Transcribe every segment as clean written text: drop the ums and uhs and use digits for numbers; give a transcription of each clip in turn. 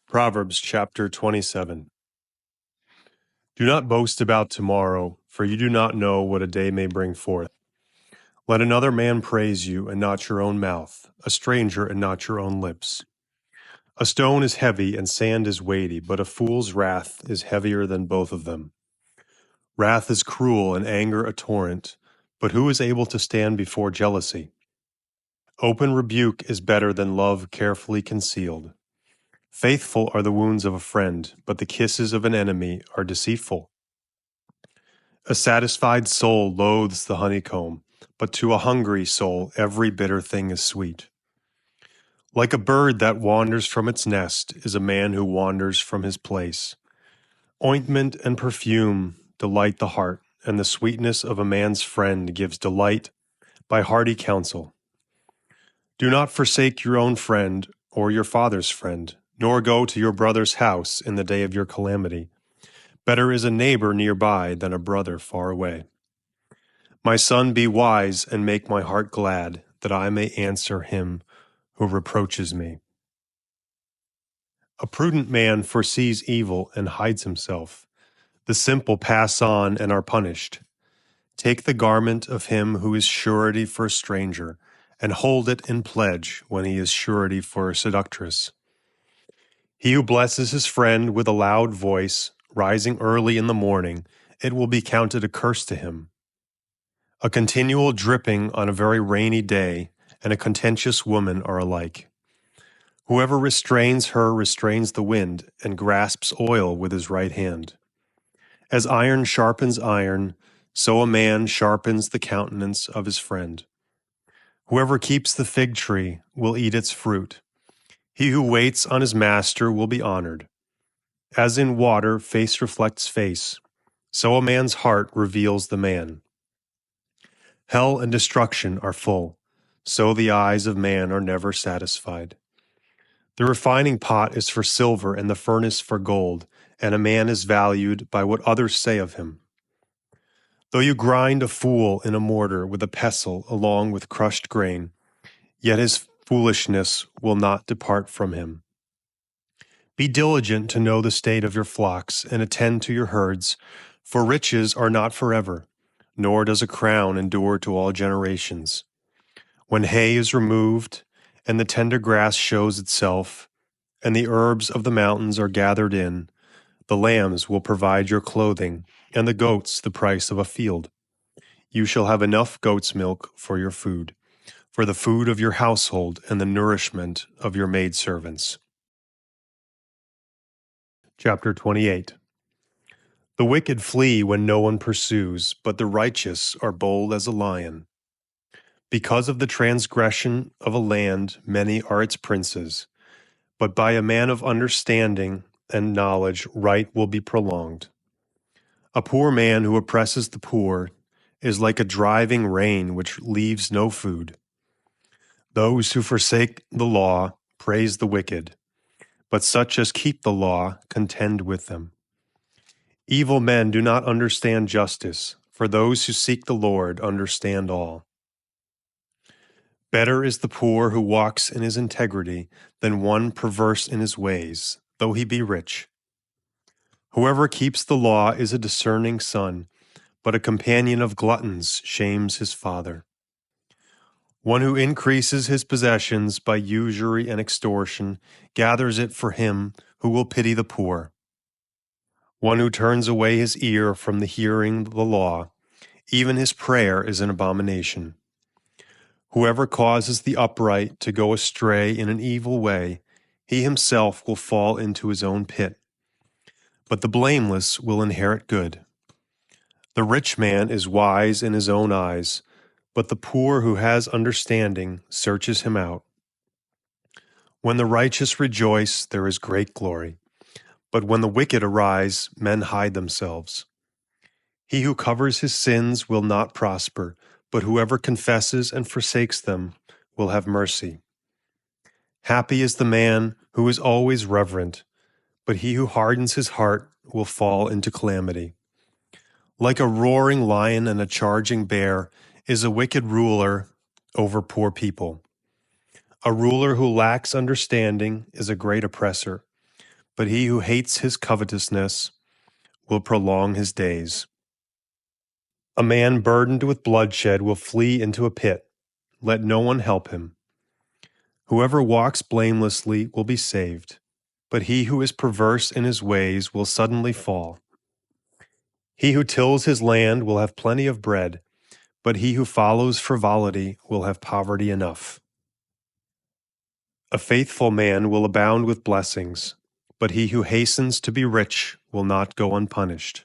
Proverbs chapter 27. Do not boast about tomorrow, for you do not know what a day may bring forth. Let another man praise you, and not your own mouth, a stranger, and not your own lips. A stone is heavy, and sand is weighty, but a fool's wrath is heavier than both of them. Wrath is cruel, and anger a torrent, but who is able to stand before jealousy? Open rebuke is better than love carefully concealed. Faithful are the wounds of a friend, but the kisses of an enemy are deceitful. A satisfied soul loathes the honeycomb, but to a hungry soul every bitter thing is sweet. Like a bird that wanders from its nest is a man who wanders from his place. Ointment and perfume delight the heart, and the sweetness of a man's friend gives delight by hearty counsel. Do not forsake your own friend or your father's friend, nor go to your brother's house in the day of your calamity. Better is a neighbor nearby than a brother far away. My son, be wise and make my heart glad, that I may answer him who reproaches me. A prudent man foresees evil and hides himself. The simple pass on and are punished. Take the garment of him who is surety for a stranger, and hold it in pledge when he is surety for a seductress. He who blesses his friend with a loud voice, rising early in the morning, it will be counted a curse to him. A continual dripping on a very rainy day and a contentious woman are alike. Whoever restrains her restrains the wind and grasps oil with his right hand. As iron sharpens iron, so a man sharpens the countenance of his friend. Whoever keeps the fig tree will eat its fruit. He who waits on his master will be honored. As in water face reflects face, so a man's heart reveals the man. Hell and destruction are full, so the eyes of man are never satisfied. The refining pot is for silver and the furnace for gold, and a man is valued by what others say of him. Though you grind a fool in a mortar with a pestle along with crushed grain, yet his foolishness will not depart from him. Be diligent to know the state of your flocks and attend to your herds, for riches are not forever, nor does a crown endure to all generations. When hay is removed, and the tender grass shows itself, and the herbs of the mountains are gathered in, the lambs will provide your clothing, and the goats the price of a field. You shall have enough goat's milk for your food, for the food of your household and the nourishment of your maidservants. Chapter 28. The wicked flee when no one pursues, but the righteous are bold as a lion. Because of the transgression of a land, many are its princes, but by a man of understanding and knowledge right will be prolonged. A poor man who oppresses the poor is like a driving rain which leaves no food. Those who forsake the law praise the wicked, but such as keep the law contend with them. Evil men do not understand justice, for those who seek the Lord understand all. Better is the poor who walks in his integrity than one perverse in his ways, though he be rich. Whoever keeps the law is a discerning son, but a companion of gluttons shames his father. One who increases his possessions by usury and extortion gathers it for him who will pity the poor. One who turns away his ear from the hearing the law, even his prayer is an abomination. Whoever causes the upright to go astray in an evil way, he himself will fall into his own pit. But the blameless will inherit good. The rich man is wise in his own eyes, but the poor who has understanding searches him out. When the righteous rejoice, there is great glory. But when the wicked arise, men hide themselves. He who covers his sins will not prosper, but whoever confesses and forsakes them will have mercy. Happy is the man who is always reverent, but he who hardens his heart will fall into calamity. Like a roaring lion and a charging bear is a wicked ruler over poor people. A ruler who lacks understanding is a great oppressor, but he who hates his covetousness will prolong his days. A man burdened with bloodshed will flee into a pit. Let no one help him. Whoever walks blamelessly will be saved, but he who is perverse in his ways will suddenly fall. He who tills his land will have plenty of bread, but he who follows frivolity will have poverty enough. A faithful man will abound with blessings, but he who hastens to be rich will not go unpunished.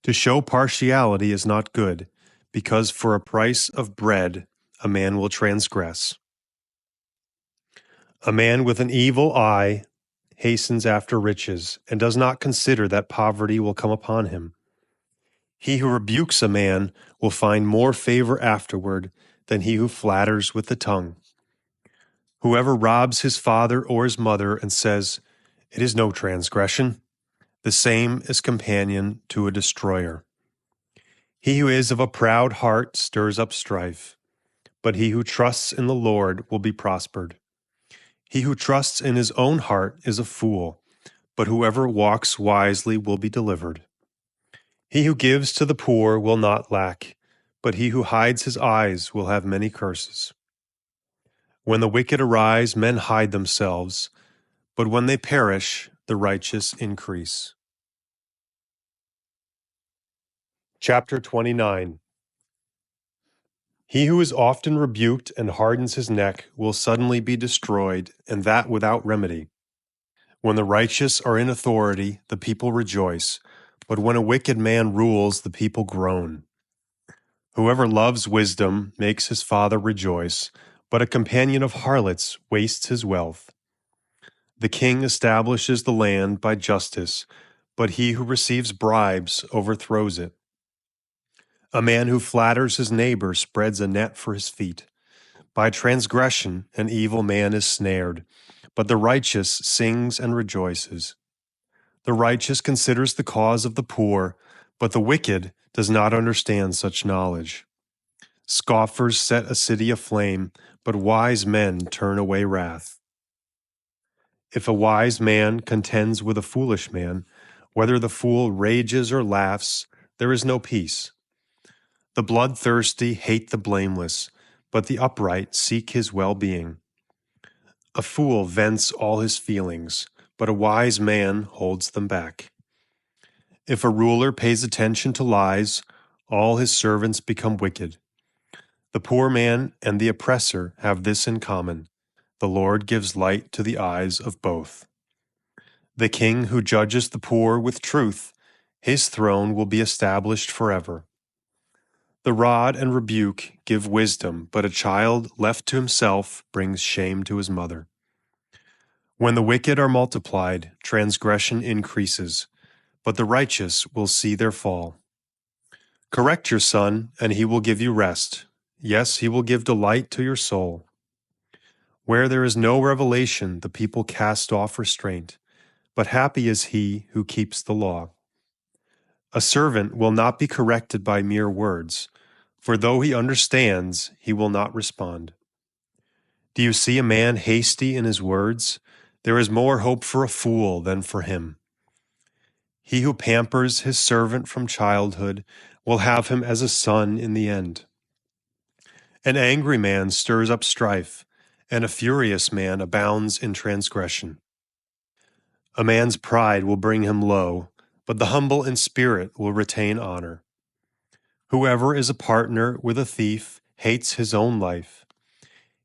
To show partiality is not good, because for a price of bread a man will transgress. A man with an evil eye hastens after riches, and does not consider that poverty will come upon him. He who rebukes a man will find more favor afterward than he who flatters with the tongue. Whoever robs his father or his mother and says, "It is no transgression," the same is companion to a destroyer. He who is of a proud heart stirs up strife, but he who trusts in the Lord will be prospered. He who trusts in his own heart is a fool, but whoever walks wisely will be delivered. He who gives to the poor will not lack, but he who hides his eyes will have many curses. When the wicked arise, men hide themselves, but when they perish, the righteous increase. Chapter 29. He who is often rebuked and hardens his neck will suddenly be destroyed, and that without remedy. When the righteous are in authority, the people rejoice, but when a wicked man rules, the people groan. Whoever loves wisdom makes his father rejoice, but a companion of harlots wastes his wealth. The king establishes the land by justice, but he who receives bribes overthrows it. A man who flatters his neighbor spreads a net for his feet. By transgression an evil man is snared, but the righteous sings and rejoices. The righteous considers the cause of the poor, but the wicked does not understand such knowledge. Scoffers set a city aflame, but wise men turn away wrath. If a wise man contends with a foolish man, whether the fool rages or laughs, there is no peace. The bloodthirsty hate the blameless, but the upright seek his well-being. A fool vents all his feelings, but a wise man holds them back. If a ruler pays attention to lies, all his servants become wicked. The poor man and the oppressor have this in common: the Lord gives light to the eyes of both. The king who judges the poor with truth, his throne will be established forever. The rod and rebuke give wisdom, but a child left to himself brings shame to his mother. When the wicked are multiplied, transgression increases, but the righteous will see their fall. Correct your son, and he will give you rest. Yes, he will give delight to your soul. Where there is no revelation, the people cast off restraint, but happy is he who keeps the law. A servant will not be corrected by mere words, for though he understands, he will not respond. Do you see a man hasty in his words? There is more hope for a fool than for him. He who pampers his servant from childhood will have him as a son in the end. An angry man stirs up strife, and a furious man abounds in transgression. A man's pride will bring him low, but the humble in spirit will retain honor. Whoever is a partner with a thief hates his own life.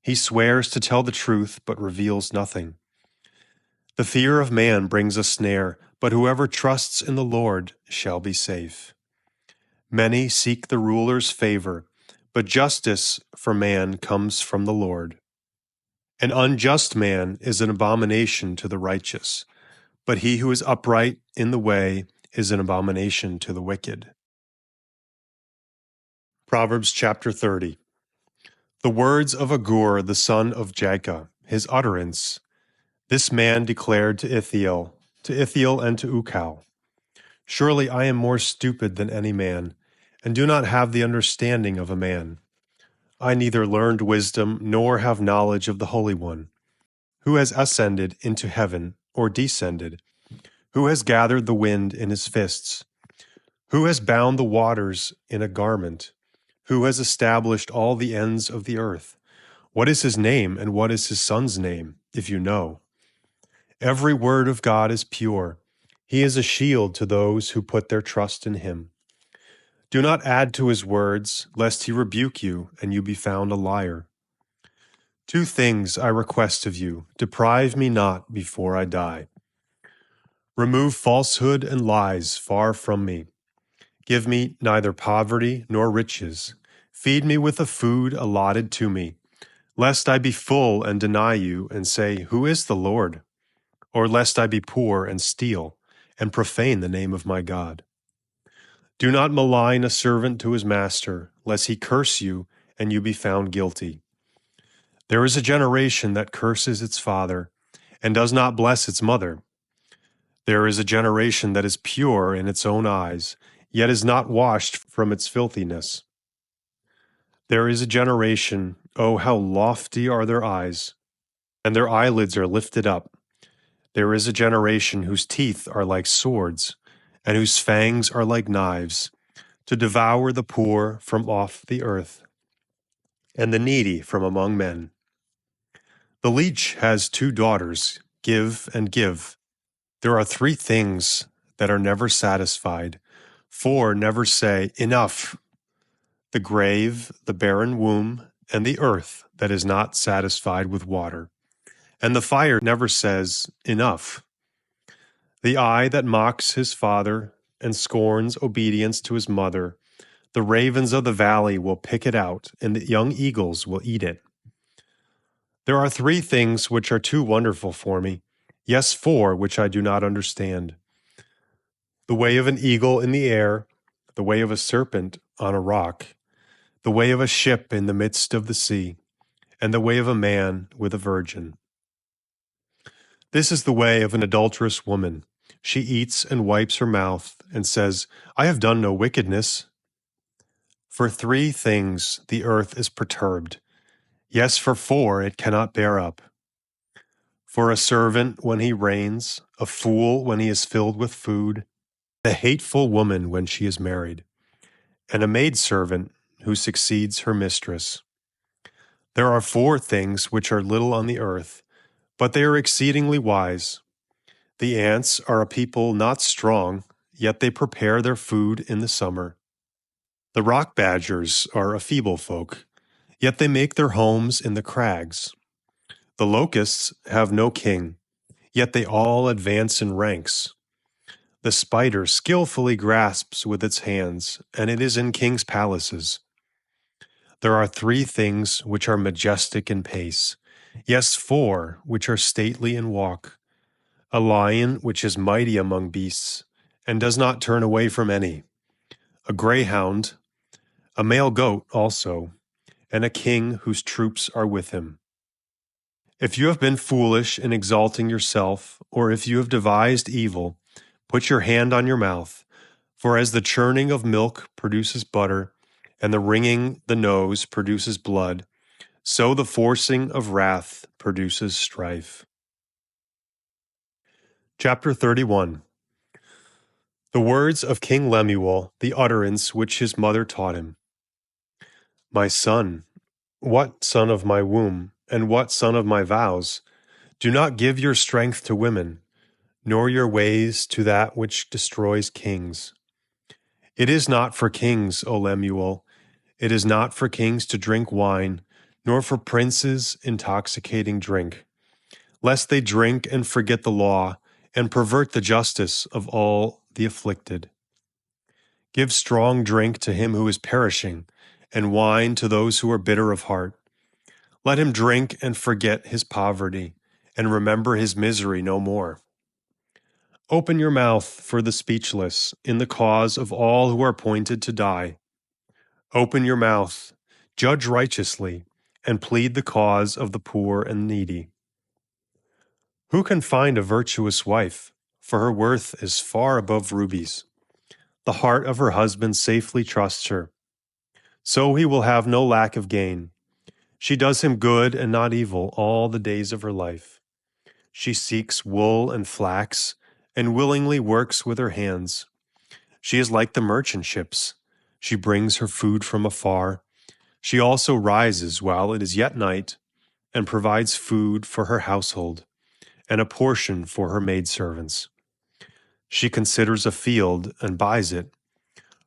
He swears to tell the truth, but reveals nothing. The fear of man brings a snare, but whoever trusts in the Lord shall be safe. Many seek the ruler's favor, but justice for man comes from the Lord. An unjust man is an abomination to the righteous, but he who is upright in the way is an abomination to the wicked. Proverbs chapter 30. The words of Agur the son of Jacob, his utterance. This man declared to Ithiel and to Ukal, "Surely I am more stupid than any man, and do not have the understanding of a man. I neither learned wisdom nor have knowledge of the Holy One. Who has ascended into heaven, or descended? Who has gathered the wind in his fists? Who has bound the waters in a garment? Who has established all the ends of the earth? What is his name, and what is his son's name, if you know? Every word of God is pure. He is a shield to those who put their trust in him. Do not add to his words, lest he rebuke you, and you be found a liar. 2 things I request of you, deprive me not before I die. Remove falsehood and lies far from me. Give me neither poverty nor riches. Feed me with the food allotted to me, lest I be full and deny you and say, Who is the Lord? Or lest I be poor and steal and profane the name of my God. Do not malign a servant to his master, lest he curse you and you be found guilty. There is a generation that curses its father and does not bless its mother. There is a generation that is pure in its own eyes, yet is not washed from its filthiness. There is a generation, oh, how lofty are their eyes, and their eyelids are lifted up. There is a generation whose teeth are like swords, and whose fangs are like knives, to devour the poor from off the earth, and the needy from among men. The leech has 2 daughters, give and give. There are 3 things that are never satisfied, 4 never say, Enough. The grave, the barren womb, and the earth that is not satisfied with water. And the fire never says, Enough. The eye that mocks his father and scorns obedience to his mother, the ravens of the valley will pick it out, and the young eagles will eat it. There are 3 things which are too wonderful for me, yes, 4 which I do not understand. The way of an eagle in the air, the way of a serpent on a rock, the way of a ship in the midst of the sea, and the way of a man with a virgin. This is the way of an adulterous woman. She eats and wipes her mouth and says, I have done no wickedness. For 3 things the earth is perturbed. Yes, for 4 it cannot bear up. For a servant when he reigns, a fool when he is filled with food, a hateful woman when she is married, and a maidservant who succeeds her mistress. There are 4 things which are little on the earth, but they are exceedingly wise. The ants are a people not strong, yet they prepare their food in the summer. The rock badgers are a feeble folk, yet they make their homes in the crags. The locusts have no king, yet they all advance in ranks. The spider skillfully grasps with its hands, and it is in kings' palaces. There are 3 things which are majestic in pace, yes, 4 which are stately in walk. A lion which is mighty among beasts, and does not turn away from any. A greyhound, a male goat also, and a king whose troops are with him. If you have been foolish in exalting yourself, or if you have devised evil, put your hand on your mouth, for as the churning of milk produces butter, and the wringing the nose produces blood, so the forcing of wrath produces strife. Chapter 31. The words of King Lemuel, the utterance which his mother taught him. My son, what son of my womb, and what son of my vows, do not give your strength to women, nor your ways to that which destroys kings. It is not for kings, O Lemuel, it is not for kings to drink wine, nor for princes intoxicating drink, lest they drink and forget the law, and pervert the justice of all the afflicted. Give strong drink to him who is perishing, and wine to those who are bitter of heart. Let him drink and forget his poverty, and remember his misery no more. Open your mouth for the speechless, in the cause of all who are appointed to die. Open your mouth, judge righteously, and plead the cause of the poor and needy. Who can find a virtuous wife? For her worth is far above rubies. The heart of her husband safely trusts her, so he will have no lack of gain. She does him good and not evil all the days of her life. She seeks wool and flax, and willingly works with her hands. She is like the merchant ships. She brings her food from afar. She also rises while it is yet night, and provides food for her household, and a portion for her maidservants. She considers a field and buys it.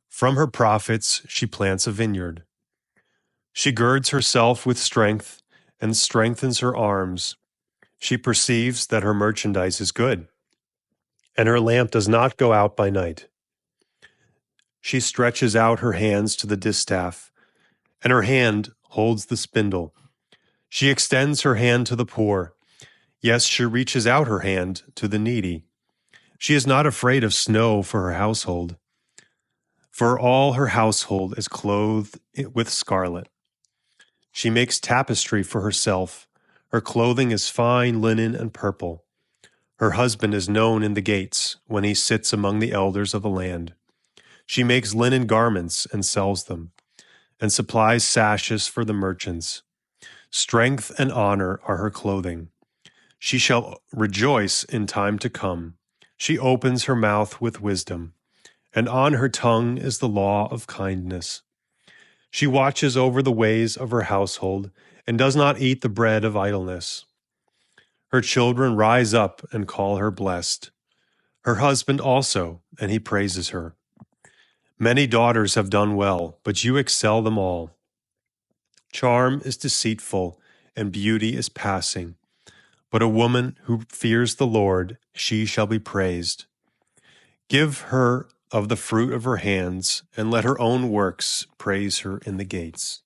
From her profits she plants a vineyard. She girds herself with strength and strengthens her arms. She perceives that her merchandise is good, and her lamp does not go out by night. She stretches out her hands to the distaff, and her hand holds the spindle. She extends her hand to the poor. Yes, she reaches out her hand to the needy. She is not afraid of snow for her household, for all her household is clothed with scarlet. She makes tapestry for herself. Her clothing is fine linen and purple. Her husband is known in the gates when he sits among the elders of the land. She makes linen garments and sells them, and supplies sashes for the merchants. Strength and honor are her clothing. She shall rejoice in time to come. She opens her mouth with wisdom, and on her tongue is the law of kindness. She watches over the ways of her household, and does not eat the bread of idleness. Her children rise up and call her blessed. Her husband also, and he praises her. Many daughters have done well, but you excel them all. Charm is deceitful, and beauty is passing. But a woman who fears the Lord, she shall be praised. Give her of the fruit of her hands, and let her own works praise her in the gates.